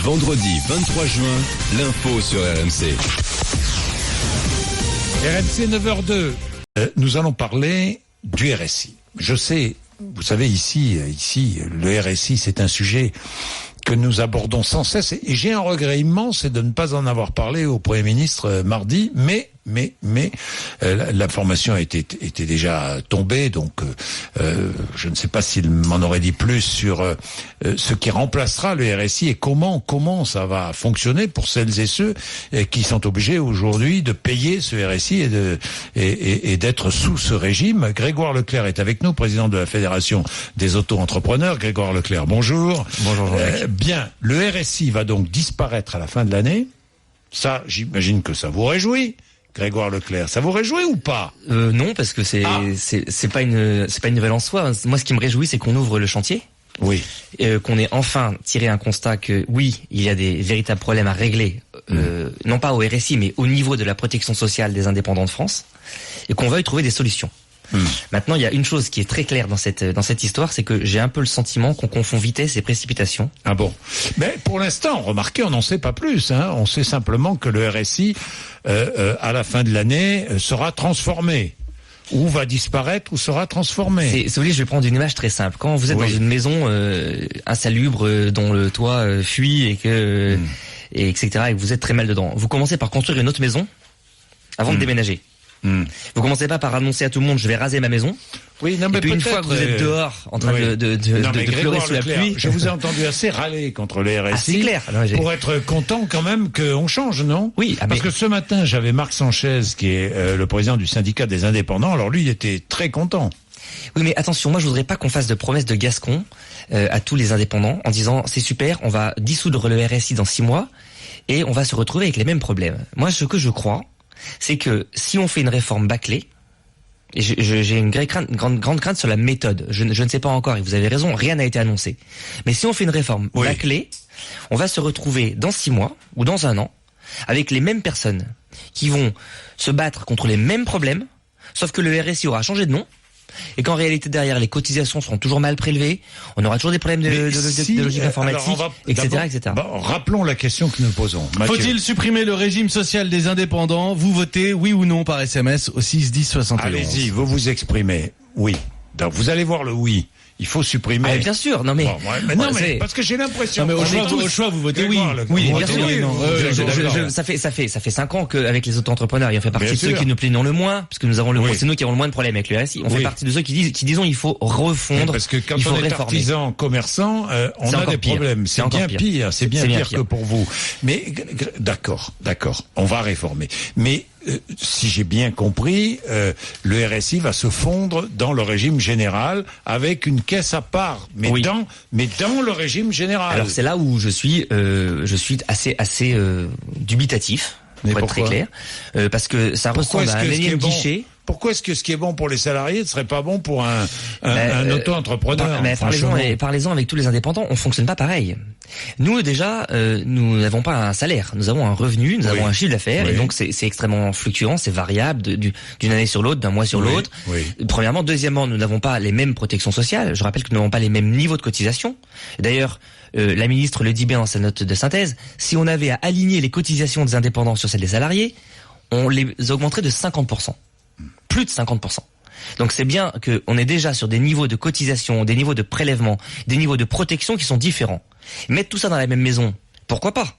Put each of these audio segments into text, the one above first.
Vendredi 23 juin, l'info sur RMC. RMC 9h02. Nous allons parler du RSI. Je sais, vous savez, ici, le RSI, c'est un sujet que nous abordons sans cesse. Et j'ai un regret immense, c'est de ne pas en avoir parlé au Premier ministre mardi, mais l'information était déjà tombée, donc je ne sais pas s'il m'en aurait dit plus sur ce qui remplacera le RSI et comment ça va fonctionner pour celles et ceux qui sont obligés aujourd'hui de payer ce RSI et d'être sous ce régime. Grégoire Leclerc est avec nous, président de la Fédération des auto-entrepreneurs. Grégoire Leclerc, bonjour. Bonjour Jean-Luc. Bien, le RSI va donc disparaître à la fin de l'année. Ça, j'imagine que ça vous réjouit. Grégoire Leclerc, ça vous réjouit ou pas? Non, parce que c'est pas une nouvelle en soi. Moi, ce qui me réjouit, c'est qu'on ouvre le chantier. Oui. Qu'on ait enfin tiré un constat que oui, il y a des véritables problèmes à régler, non pas au RSI, mais au niveau de la protection sociale des indépendants de France, et qu'on veuille trouver des solutions. Maintenant, il y a une chose qui est très claire dans cette histoire, c'est que j'ai un peu le sentiment qu'on confond vitesse et précipitation. Ah bon? Mais pour l'instant, remarquez, on n'en sait pas plus. On sait simplement que le RSI, à la fin de l'année, sera transformé. Ou va disparaître, ou sera transformé. Si vous voulez, je vais prendre une image très simple. Quand vous êtes dans une maison insalubre, dont le toit fuit et etc., et que vous êtes très mal dedans, vous commencez par construire une autre maison avant de déménager. Vous commencez pas par annoncer à tout le monde je vais raser ma maison. Oui, non, mais et puis une fois que vous êtes dehors en train de pleurer sous la pluie, je vous ai entendu assez râler contre le RSI. Ah, c'est clair. Non, pour être content quand même qu'on change, non? Oui. Parce que ce matin j'avais Marc Sanchez qui est le président du syndicat des indépendants. Alors lui il était très content. Oui, mais attention, moi je voudrais pas qu'on fasse de promesses de Gascon à tous les indépendants en disant c'est super, on va dissoudre le RSI dans 6 mois et on va se retrouver avec les mêmes problèmes. Moi ce que je crois, c'est que si on fait une réforme bâclée, et j'ai une grande crainte sur la méthode, je ne sais pas encore, et vous avez raison, rien n'a été annoncé. Mais si on fait une réforme bâclée, on va se retrouver dans 6 mois ou dans 1 an avec les mêmes personnes qui vont se battre contre les mêmes problèmes, sauf que le RSI aura changé de nom. Et qu'en réalité derrière les cotisations seront toujours mal prélevées, on aura toujours des problèmes de logique informatique, etc. Bon, rappelons la question que nous posons. Mathieu. Faut-il supprimer le régime social des indépendants? Vous votez oui ou non par SMS au 6 10 71. Allez-y, vous exprimez. Oui. Donc vous allez voir le oui. Il faut supprimer. Ah, bien sûr, non mais. Bon, mais parce que j'ai l'impression. Non, mais au choix, vous votez oui. Oui, bien sûr. Ça fait 5 ans qu'avec les auto-entrepreneurs, et on fait partie de ceux qui nous plaignons le moins, parce que nous avons c'est nous qui avons le moins de problèmes avec le RSI. On fait partie de ceux qui disons il faut refondre. Parce que quand on est artisan, commerçant, on a des problèmes. C'est bien pire. C'est bien pire que pour vous. Mais d'accord. On va réformer. Mais si j'ai bien compris, le RSI va se fondre dans le régime général avec une caisse à part, mais dans le régime général. Alors c'est là où je suis assez dubitatif, pour être très clair, parce que ça ressemble à un énième guichet. Pourquoi est-ce que ce qui est bon pour les salariés ne serait pas bon pour un auto-entrepreneur? Parlez-en avec tous les indépendants, on fonctionne pas pareil. Nous déjà, nous n'avons pas un salaire, nous avons un revenu, nous avons un chiffre d'affaires, et donc c'est extrêmement fluctuant, c'est variable d'une année sur l'autre, d'un mois sur l'autre. Premièrement, deuxièmement, nous n'avons pas les mêmes protections sociales. Je rappelle que nous n'avons pas les mêmes niveaux de cotisation. D'ailleurs, la ministre le dit bien dans sa note de synthèse, si on avait à aligner les cotisations des indépendants sur celles des salariés, on les augmenterait de 50%. Plus de 50%. Donc c'est bien qu'on est déjà sur des niveaux de cotisation, des niveaux de prélèvement, des niveaux de protection qui sont différents. Mettre tout ça dans la même maison, pourquoi pas?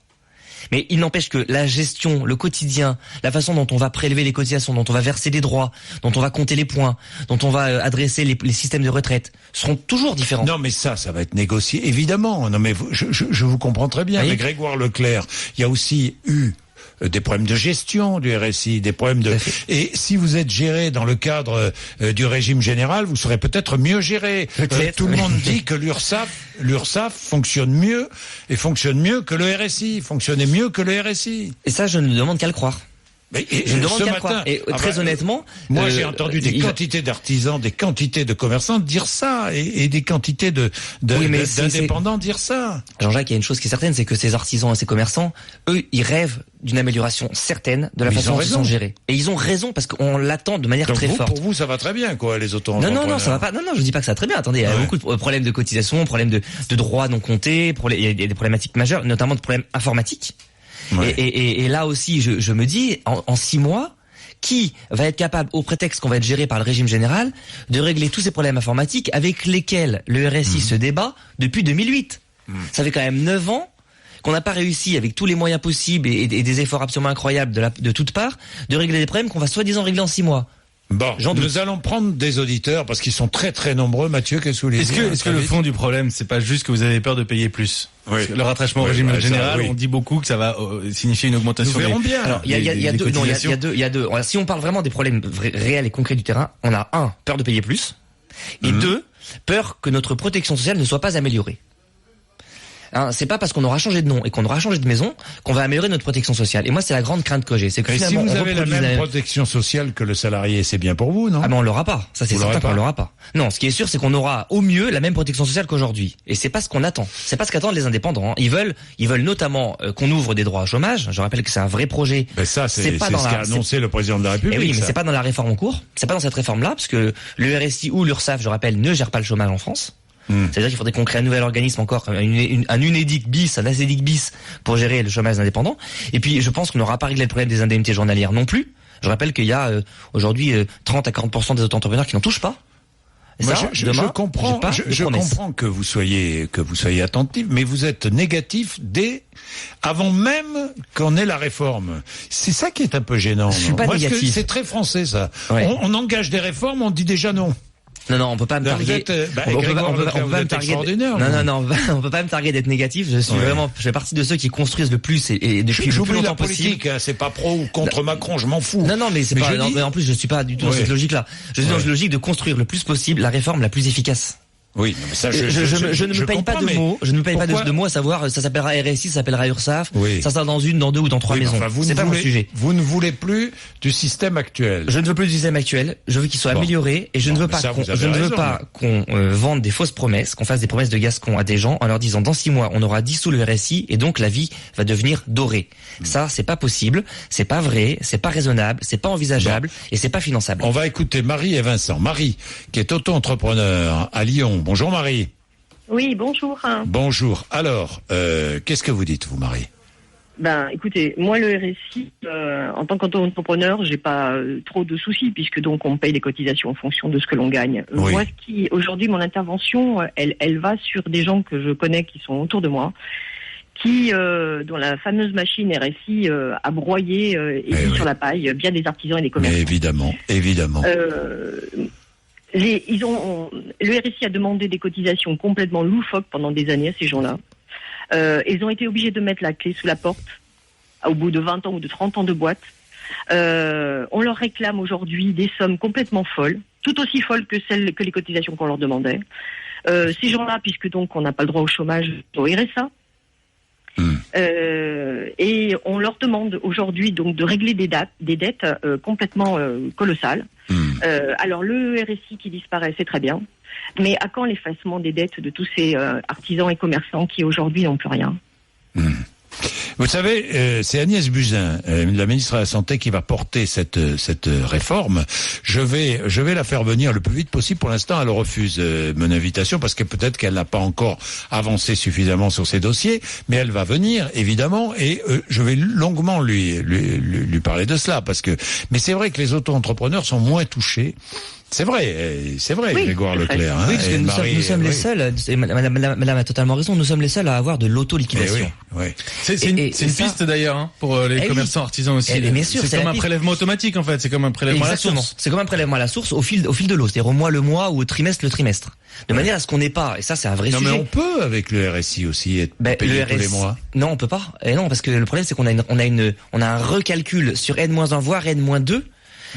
Mais il n'empêche que la gestion, le quotidien, la façon dont on va prélever les cotisations, dont on va verser des droits, dont on va compter les points, dont on va adresser les systèmes de retraite, seront toujours différents. Non mais ça va être négocié, évidemment. Non mais je vous comprends très bien. Mais Grégoire Leclerc, il y a aussi eu des problèmes de gestion du RSI, des problèmes de... Et si vous êtes géré dans le cadre du régime général, vous serez peut-être mieux géré. Tout le monde dit que l'URSSAF fonctionne mieux, et fonctionne mieux que le RSI, fonctionnait mieux que le RSI. Et ça, je ne demande qu'à le croire. Mais je me demande bien quoi. Et très honnêtement, moi j'ai entendu des quantités d'artisans, des quantités de commerçants dire ça, et des quantités d'indépendants dire ça. Jean-Jacques, il y a une chose qui est certaine, c'est que ces artisans et ces commerçants, eux, ils rêvent d'une amélioration certaine de la façon dont ils sont gérés. Et ils ont raison parce qu'on l'attend de manière très forte. Pour vous, ça va très bien, quoi, les auto-entrepreneurs. Non, ça va pas. Non, je dis pas que ça va très bien. Attendez, il y a beaucoup de problèmes de cotisation, problèmes de droits non comptés, il y a des problématiques majeures, notamment de problèmes informatiques. Ouais. Et là aussi, je me dis, en 6 mois, qui va être capable, au prétexte qu'on va être géré par le régime général, de régler tous ces problèmes informatiques avec lesquels le RSI se débat depuis 2008. Ça fait quand même 9 ans qu'on n'a pas réussi, avec tous les moyens possibles et des efforts absolument incroyables de toutes parts, de régler des problèmes qu'on va soi-disant régler en 6 mois. Bon, nous allons prendre des auditeurs parce qu'ils sont très très nombreux. Mathieu, qu'est-ce que vous voulez dire ? Est-ce que le fond du problème, c'est pas juste que vous avez peur de payer plus ? Oui. Le rattachement au régime général, on dit beaucoup que ça va signifier une augmentation. Nous verrons bien. Alors, il y a deux. Si on parle vraiment des problèmes réels et concrets du terrain, on a 1, peur de payer plus, et 2, peur que notre protection sociale ne soit pas améliorée. C'est pas parce qu'on aura changé de nom et qu'on aura changé de maison qu'on va améliorer notre protection sociale. Et moi, c'est la grande crainte que j'ai. C'est que si vous avez la même protection sociale que le salarié, c'est bien pour vous, non ? Ah ben on l'aura pas. Ça c'est certain qu'on l'aura pas. Non, ce qui est sûr, c'est qu'on aura au mieux la même protection sociale qu'aujourd'hui. Et c'est pas ce qu'on attend. C'est pas ce qu'attendent les indépendants. Ils veulent notamment qu'on ouvre des droits au chômage. Je rappelle que c'est un vrai projet. Ben ça, c'est ce qu'a annoncé le président de la République. Oui, mais c'est pas dans la réforme en cours. C'est pas dans cette réforme-là, parce que le RSI ou l'URSSAF, je rappelle, ne gère pas le chômage en France. C'est-à-dire qu'il faudrait qu'on crée un nouvel organisme encore, un UNEDIC bis, un ACEDIC bis pour gérer le chômage indépendant. Et puis, je pense qu'on n'aura pas réglé le problème des indemnités journalières non plus. Je rappelle qu'il y a aujourd'hui 30 à 40% des auto-entrepreneurs qui n'en touchent pas. Et moi, ça, je comprends que vous soyez attentif, mais vous êtes négatif avant même qu'on ait la réforme. C'est ça qui est un peu gênant. Je suis pas négatif. C'est très français, ça. Ouais. On engage des réformes, on dit déjà non. Non, on peut pas me targuer. On peut pas me targuer. On peut pas me targuer d'être négatif. Je fais partie de ceux qui construisent le plus et depuis le plus longtemps possible. C'est pas pro ou contre Macron, je m'en fous. Non, mais c'est pas. Mais en plus, je suis pas du tout dans cette logique-là. Je suis dans une logique de construire le plus possible la réforme la plus efficace. Oui, mais ça, je ne me paye pas de mots. Je ne me paye pas de mots à savoir, ça s'appellera RSI, ça s'appellera URSSAF. Oui. Ça sera dans 2 ou dans 3 maisons. C'est pas mon sujet. Vous ne voulez plus du système actuel. Je ne veux plus du système actuel. Je veux qu'il soit amélioré et je ne veux pas qu'on vende des fausses promesses, qu'on fasse des promesses de Gascon à des gens en leur disant dans 6 mois on aura dissous le RSI et donc la vie va devenir dorée. Ça, c'est pas possible, c'est pas vrai, c'est pas raisonnable, c'est pas envisageable et c'est pas finançable. On va écouter Marie et Vincent. Marie, qui est auto-entrepreneur à Lyon. Bonjour Marie. Oui, bonjour. Bonjour. Alors, qu'est-ce que vous dites, vous, Marie ? Écoutez, moi le RSI, en tant qu'auto-entrepreneur, j'ai pas trop de soucis puisque donc on paye des cotisations en fonction de ce que l'on gagne. Oui. Moi, aujourd'hui, mon intervention, elle va sur des gens que je connais qui sont autour de moi, dont la fameuse machine RSI a broyé et mis sur la paille bien des artisans et des commerçants. Mais évidemment. Le RSI a demandé des cotisations complètement loufoques pendant des années à ces gens-là. Ils ont été obligés de mettre la clé sous la porte au bout de 20 ans ou de 30 ans de boîte. On leur réclame aujourd'hui des sommes complètement folles, tout aussi folles que les cotisations qu'on leur demandait. Ces gens-là, puisque donc on n'a pas le droit au chômage, au RSA. Et on leur demande aujourd'hui donc de régler des dettes complètement colossales. Alors le RSI qui disparaît, c'est très bien, mais à quand l'effacement des dettes de tous ces artisans et commerçants qui aujourd'hui n'ont plus rien ? Vous savez, c'est Agnès Buzyn, la ministre de la Santé, qui va porter cette réforme. Je vais la faire venir le plus vite possible. Pour l'instant, elle refuse mon invitation parce que peut-être qu'elle n'a pas encore avancé suffisamment sur ces dossiers, mais elle va venir évidemment et je vais longuement lui parler de cela mais c'est vrai que les auto-entrepreneurs sont moins touchés. C'est vrai, oui, Grégoire Leclerc. Oui, parce que nous sommes les seuls, madame a totalement raison, nous sommes les seuls à avoir de l'auto-liquidation. Oui. C'est une piste d'ailleurs, pour les commerçants artisans aussi. Bien sûr, c'est comme un prélèvement automatique en fait, c'est comme un prélèvement à la source. C'est comme un prélèvement à la source au fil de l'eau, c'est-à-dire au mois le mois ou au trimestre le trimestre. De manière à ce qu'on n'ait pas, et ça c'est un vrai sujet. Non mais on peut avec le RSI aussi être payé tous les mois. Non, on peut pas. Et non, parce que le problème c'est qu'on a un recalcul sur N-1 voire N-2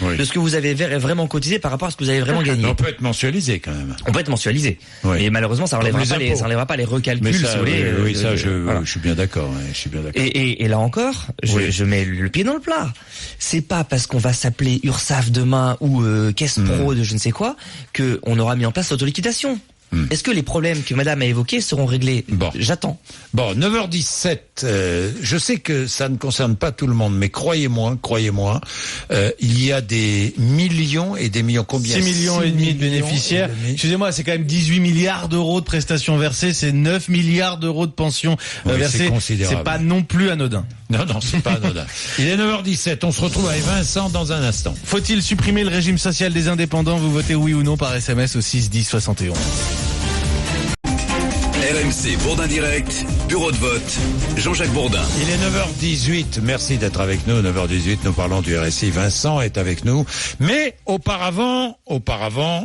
de ce que vous avez vraiment cotisé par rapport à ce que vous avez vraiment gagné. On peut être mensualisé quand même. On peut être mensualisé. Oui. Et malheureusement, ça n'enlèvera pas les recalculs. Ça, si vous voulez, je suis bien d'accord. Je suis bien d'accord. Et là encore, je mets le pied dans le plat. C'est pas parce qu'on va s'appeler URSSAF demain ou Caisse Pro de je ne sais quoi que on aura mis en place l'autoliquidation. Est-ce que les problèmes que madame a évoqués seront réglés? J'attends. 9h17, je sais que ça ne concerne pas tout le monde, mais croyez-moi, il y a des millions et des millions, combien? 6 millions et demi de bénéficiaires. Excusez-moi, c'est quand même 18 milliards d'euros de prestations versées, c'est 9 milliards d'euros de pensions versées. C'est pas non plus anodin. Non, c'est pas anodin. Il est 9h17, on se retrouve avec Vincent dans un instant. Faut-il supprimer le régime social des indépendants? Vous votez oui ou non par SMS au 6 10 71. RMC Bourdin Direct, bureau de vote, Jean-Jacques Bourdin. Il est 9h18, merci d'être avec nous. 9h18, nous parlons du RSI. Vincent est avec nous. Mais auparavant,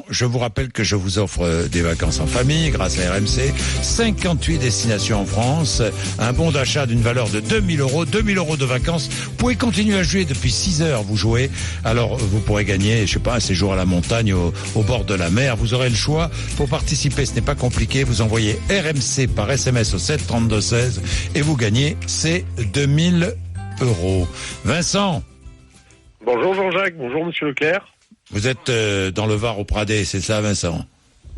je vous rappelle que je vous offre des vacances en famille grâce à RMC. 58 destinations en France, un bon d'achat d'une valeur de 2000 euros, 2000 euros de vacances. Vous pouvez continuer à jouer depuis 6 heures, vous jouez. Alors, vous pourrez gagner, je sais pas, un séjour à la montagne, au bord de la mer. Vous aurez le choix. Pour participer, ce n'est pas compliqué. Vous envoyez RMC par SMS au 7 32 16 et vous gagnez ces 2000 euros. Vincent. Bonjour Jean-Jacques, bonjour Monsieur Leclerc. Vous êtes dans le Var au Pradais, c'est ça Vincent?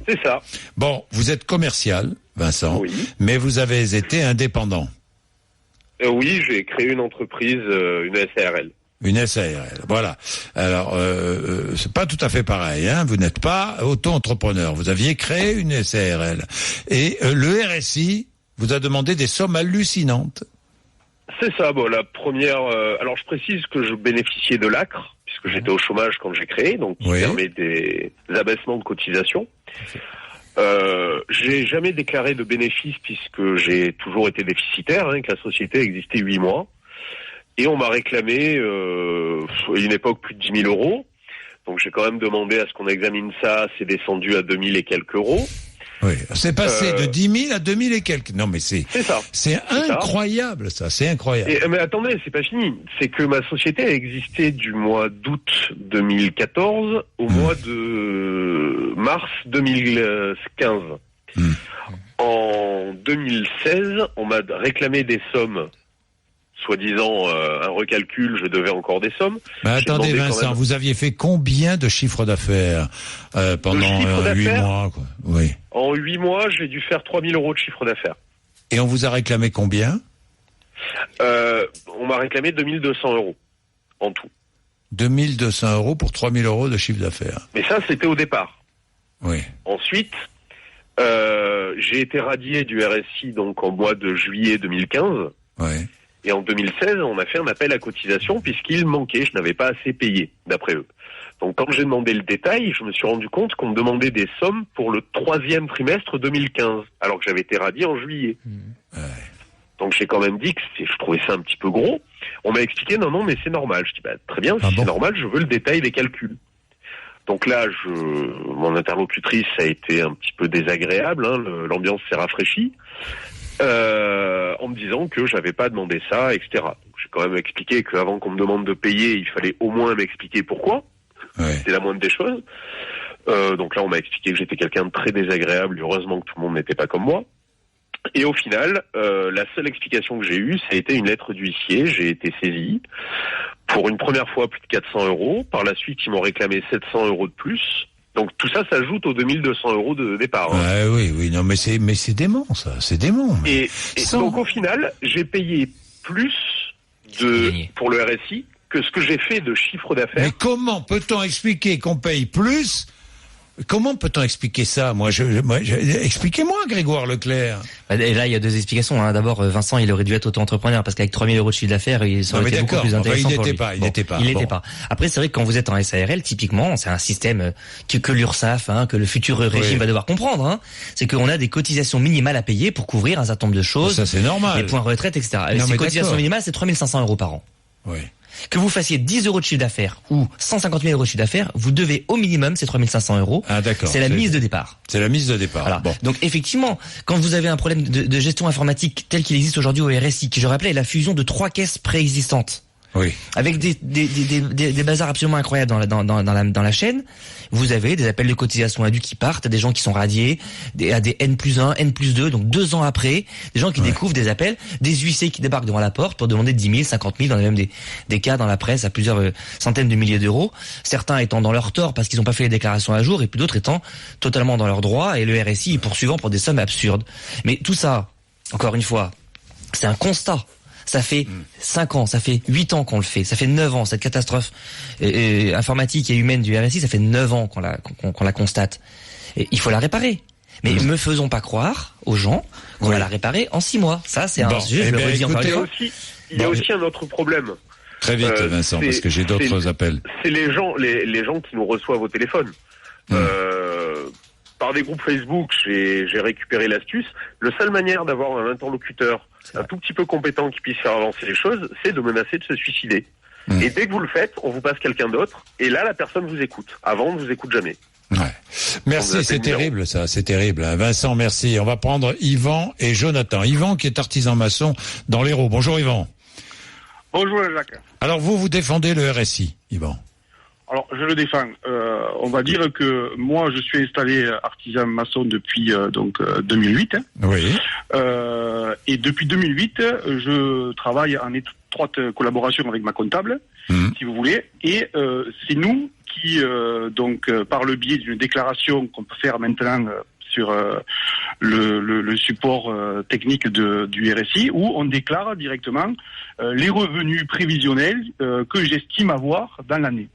C'est ça. Bon, vous êtes commercial, Vincent, oui. Mais vous avez été indépendant. Oui, j'ai créé une entreprise, une SARL. Une SARL, voilà. Alors, c'est pas tout à fait pareil, hein. Vous n'êtes pas auto-entrepreneur. Vous aviez créé une SARL. Et le RSI vous a demandé des sommes hallucinantes. C'est ça. Bon, la première. Alors, je précise que je bénéficiais de l'ACRE puisque j'étais au chômage quand j'ai créé, donc qui permet des abaissements de cotisation. J'ai jamais déclaré de bénéfice puisque j'ai toujours été déficitaire, que la société existait 8 mois. Et on m'a réclamé, à une époque, plus de 10 000 euros. Donc j'ai quand même demandé à ce qu'on examine ça. C'est descendu à 2000 et quelques euros. Oui, c'est passé de 10 000 à 2000 et quelques. Non, mais c'est ça. C'est incroyable, ça. C'est incroyable. Mais attendez, c'est pas fini. C'est que ma société a existé du mois d'août 2014 au mois de mars 2015. En 2016, on m'a réclamé des sommes. Soi-disant un recalcul, je devais encore des sommes. Mais attendez Vincent, vous aviez fait combien de chiffres d'affaires pendant 8 mois quoi? Oui. En 8 mois, j'ai dû faire 3 000 euros de chiffre d'affaires. Et on vous a réclamé combien? On m'a réclamé 2200 euros en tout. 2200 euros pour 3 000 euros de chiffre d'affaires. Mais ça, c'était au départ. Oui. Ensuite, j'ai été radié du RSI donc en mois de juillet 2015. Oui. Et en 2016, on a fait un appel à cotisation puisqu'il manquait, je n'avais pas assez payé, d'après eux. Donc quand j'ai demandé le détail, je me suis rendu compte qu'on me demandait des sommes pour le 3e trimestre 2015, alors que j'avais été radié en juillet. Ouais. Donc j'ai quand même dit que je trouvais ça un petit peu gros. On m'a expliqué, non, mais c'est normal. Je dis, très bien, si c'est normal, je veux le détail des calculs. Donc là, mon interlocutrice a été un petit peu désagréable, l'ambiance s'est rafraîchie. En me disant que j'avais pas demandé ça, etc. Donc, j'ai quand même expliqué qu'avant qu'on me demande de payer, il fallait au moins m'expliquer pourquoi. Ouais. C'était la moindre des choses. Donc là, on m'a expliqué que j'étais quelqu'un de très désagréable. Heureusement que tout le monde n'était pas comme moi. Et au final, la seule explication que j'ai eue, ça a été une lettre d'huissier. J'ai été saisi pour une première fois plus de 400 euros. Par la suite, ils m'ont réclamé 700 euros de plus. Donc tout ça s'ajoute aux 2200 euros de départ. Oui, non, mais c'est dément, ça, c'est dément. Et donc au final, j'ai payé plus pour le RSI que ce que j'ai fait de chiffre d'affaires. Mais comment peut-on expliquer qu'on paye plus? Comment peut-on expliquer ça? Expliquez-moi, Grégoire Leclerc. Et là, il y a 2 explications. D'abord, Vincent, il aurait dû être auto-entrepreneur parce qu'avec 3 000 euros de chiffre d'affaires, il serait été beaucoup plus intéressant pour lui. Il n'était pas. Après, c'est vrai que quand vous êtes en SARL, typiquement, c'est un système que l'URSSAF, que le futur régime va devoir comprendre. C'est qu'on a des cotisations minimales à payer pour couvrir un certain nombre de choses. Ça, c'est normal. Les points retraite, etc. Ces cotisations minimales, c'est 3 500 euros par an. Oui. Que vous fassiez 10 euros de chiffre d'affaires ou 150 000 euros de chiffre d'affaires, vous devez au minimum ces 3 500 euros. Ah, d'accord. C'est la mise de départ. C'est la mise de départ. Voilà. Bon. Donc effectivement, quand vous avez un problème de gestion informatique tel qu'il existe aujourd'hui au RSI, qui je rappelais est la fusion de 3 caisses préexistantes. Oui. Avec des bazars absolument incroyables dans la chaîne. Vous avez des appels de cotisation indus qui partent, des gens qui sont radiés, à des N+1, N+2, donc 2 ans après, des gens qui découvrent des appels, des huissiers qui débarquent devant la porte pour demander 10 000, 50 000, on a même des cas dans la presse à plusieurs centaines de milliers d'euros, certains étant dans leur tort parce qu'ils n'ont pas fait les déclarations à jour, et puis d'autres étant totalement dans leur droit, et le RSI poursuivant pour des sommes absurdes. Mais tout ça, encore une fois, c'est un constat. Ça fait 5 ans, ça fait 8 ans qu'on le fait, ça fait 9 ans, cette catastrophe informatique et humaine du RSI, ça fait 9 ans qu'on la constate. Et il faut la réparer. Mais ne faisons pas croire aux gens qu'on va la réparer en 6 mois. Ça, c'est un sujet, je le redis encore une fois. Il y a aussi un autre problème. Très vite, Vincent, parce que j'ai d'autres appels. C'est les gens qui nous reçoivent au téléphone. Par des groupes Facebook, j'ai récupéré l'astuce. La seule manière d'avoir un interlocuteur un tout petit peu compétent qui puisse faire avancer les choses, c'est de menacer de se suicider. Et dès que vous le faites, on vous passe quelqu'un d'autre, et là, la personne vous écoute. Avant, on ne vous écoute jamais. Ouais. Merci, c'est terrible ça, c'est terrible. Vincent, merci. On va prendre Yvan et Jonathan. Yvan qui est artisan maçon dans l'Hérault. Bonjour Yvan. Bonjour Jacques. Alors vous défendez le RSI, Yvan? Alors, je le défends. On va dire que moi, je suis installé artisan maçon depuis 2008. Oui. Et depuis 2008, je travaille en étroite collaboration avec ma comptable, si vous voulez. Et c'est nous qui, par le biais d'une déclaration qu'on peut faire maintenant sur le support technique du RSI, où on déclare directement les revenus prévisionnels que j'estime avoir dans l'année.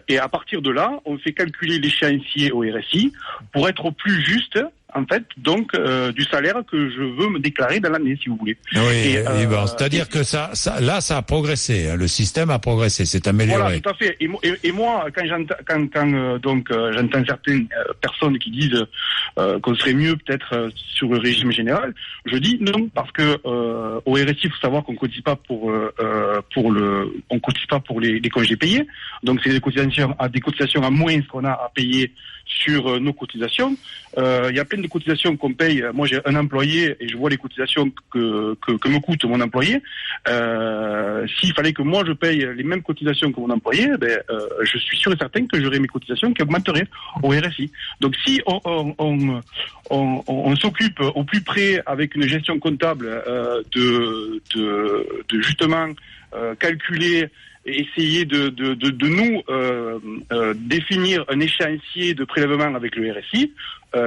Et à partir de là, on fait calculer l'échéancier au RSI pour être au plus juste, en fait, donc du salaire que je veux me déclarer dans l'année, si vous voulez. Oui, c'est-à-dire que ça a progressé. Hein, le système a progressé, c'est amélioré. Voilà, tout à fait. Et moi, quand j'entends certaines personnes qui disent qu'on serait mieux peut-être sur le régime général, je dis non, parce que au RSI, il faut savoir qu'on cotise pas pour les congés payés. Donc c'est des cotisations à moins qu'on a à payer sur nos cotisations. Il y a plein de cotisations qu'on paye. Moi, j'ai un employé et je vois les cotisations que me coûte mon employé. S'il fallait que moi je paye les mêmes cotisations que mon employé, je suis sûr et certain que j'aurais mes cotisations qui augmenteraient au RSI. Donc, si on s'occupe au plus près avec une gestion comptable de justement calculer, essayer de nous définir un échéancier de prélèvement avec le RSI.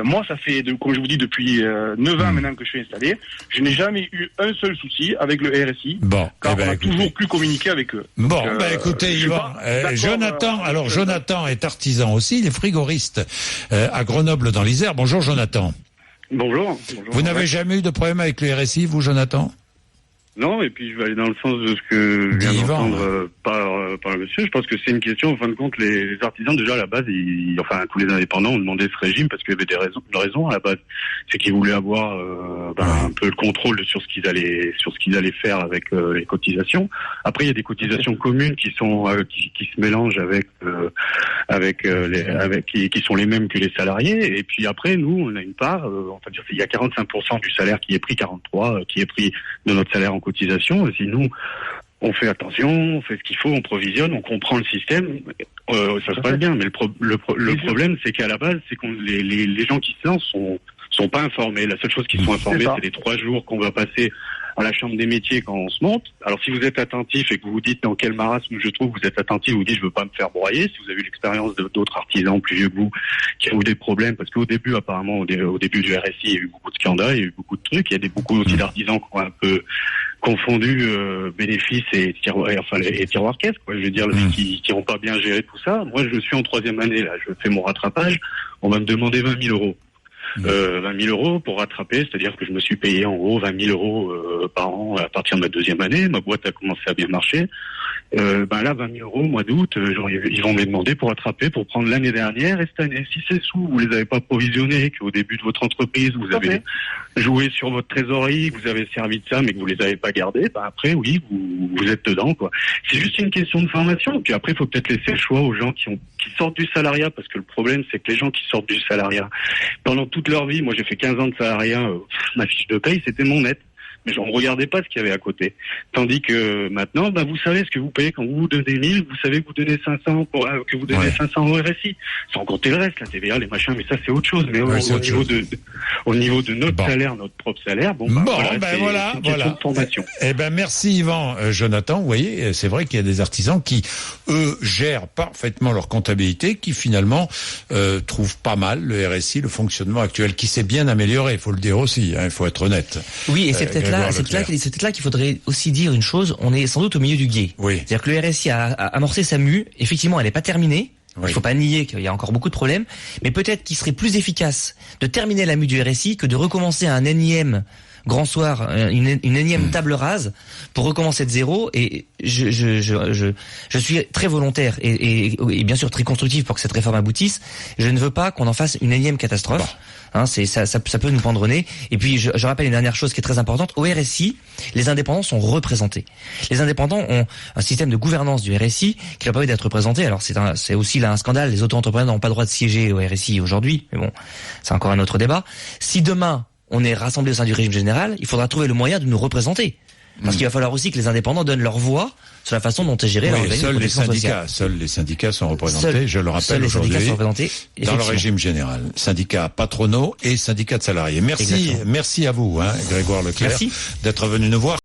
Moi, ça fait, comme je vous dis, depuis 9 ans maintenant que je suis installé, je n'ai jamais eu un seul souci avec le RSI, car on a toujours pu communiquer avec eux. Donc, écoutez, Yvan, Jonathan est artisan aussi, il est frigoriste à Grenoble dans l'Isère. Bonjour Jonathan. Bonjour. Vous n'avez jamais eu de problème avec le RSI, vous Jonathan? Non, et puis je vais aller dans le sens de ce que je viens d'entendre par le monsieur. Je pense que c'est une question, en fin de compte, les artisans, déjà à la base, tous les indépendants ont demandé ce régime parce qu'il y avait une raison à la base. C'est qu'ils voulaient avoir un peu le contrôle sur ce qu'ils allaient faire avec les cotisations. Après, il y a des cotisations communes qui sont qui se mélangent qui sont les mêmes que les salariés. Et puis après, nous, on a une part, il y a 45% du salaire qui est pris, 43% qui est pris de notre salaire en cotisation. Et si nous, on fait attention, on fait ce qu'il faut, on provisionne, on comprend le système, ça se passe bien. Mais le problème, c'est qu'à la base, c'est qu'on les gens qui se lancent sont pas informés. La seule chose qu'ils sont informés, c'est les 3 jours qu'on va passer à la chambre des métiers quand on se monte. Alors si vous êtes attentif et que vous vous dites dans quel marasme je trouve, vous êtes attentif, vous dites je veux pas me faire broyer. Si vous avez eu l'expérience d'autres artisans plus vieux que vous qui ont eu des problèmes, parce qu'au début apparemment au début du RSI il y a eu beaucoup de scandales, il y a eu beaucoup de trucs, il y a beaucoup aussi d'artisans qui ont un peu confondu bénéfices et tiroirs caisse, quoi. Je veux dire, qui n'ont pas bien géré tout ça. Moi je suis en 3e année là, je fais mon rattrapage, on va me demander 20 000 €. 20 000 € pour rattraper, c'est-à-dire que je me suis payé en gros 20 000 € par an à partir de ma 2e année. Ma boîte a commencé à bien marcher. Là, 20 000 € au mois d'août, ils vont me les demander pour rattraper, pour prendre l'année dernière et cette année. Si ces sous, vous les avez pas provisionnés, qu'au début de votre entreprise, vous avez joué sur votre trésorerie, que vous avez servi de ça, mais que vous les avez pas gardés, après, oui, vous êtes dedans, quoi. C'est juste une question de formation. Et puis après, il faut peut-être laisser le choix aux gens qui sortent du salariat, parce que le problème, c'est que les gens qui sortent du salariat, pendant toute leur vie, moi j'ai fait 15 ans de salariat, ma fiche de paye, c'était mon net. mais on ne regardait pas ce qu'il y avait à côté. Tandis que maintenant, vous savez ce que vous payez quand vous donnez 1000, vous savez que vous donnez 500 que vous donnez 500 au RSI. Sans compter le reste, la TVA, les machins, mais ça c'est autre chose. Mais au niveau de notre salaire, notre propre salaire, voilà. Formation. Merci Yvan, Jonathan. Vous voyez, c'est vrai qu'il y a des artisans qui, eux, gèrent parfaitement leur comptabilité, qui finalement trouvent pas mal le RSI, le fonctionnement actuel, qui s'est bien amélioré. Il faut le dire aussi. Il faut être honnête. Oui, et c'est peut-être là qu'il faudrait aussi dire une chose. On est sans doute au milieu du gué. Oui. C'est-à-dire que le RSI a amorcé sa mue. Effectivement, elle n'est pas terminée. Il faut pas nier qu'il y a encore beaucoup de problèmes, mais peut-être qu'il serait plus efficace de terminer la mue du RSI que de recommencer un énième grand soir, une énième table rase pour recommencer de zéro. Et je suis très volontaire et bien sûr très constructif pour que cette réforme aboutisse. Je ne veux pas qu'on en fasse une énième catastrophe. Ça peut nous prendre au nez. Et puis je rappelle une dernière chose qui est très importante. Au RSI, les indépendants sont représentés. Les indépendants ont un système de gouvernance du RSI qui leur permet d'être représentés. Alors c'est aussi là un scandale. Les auto-entrepreneurs n'ont pas le droit de siéger au RSI aujourd'hui. Mais bon, c'est encore un autre débat. Si demain on est rassemblés au sein du régime général, il faudra trouver le moyen de nous représenter. Parce qu'il va falloir aussi que les indépendants donnent leur voix sur la façon dont est géré seuls les syndicats sont représentés, je le rappelle aujourd'hui, dans le régime général. Syndicats patronaux et syndicats de salariés. Merci à vous, Grégoire Leclerc, d'être venu nous voir.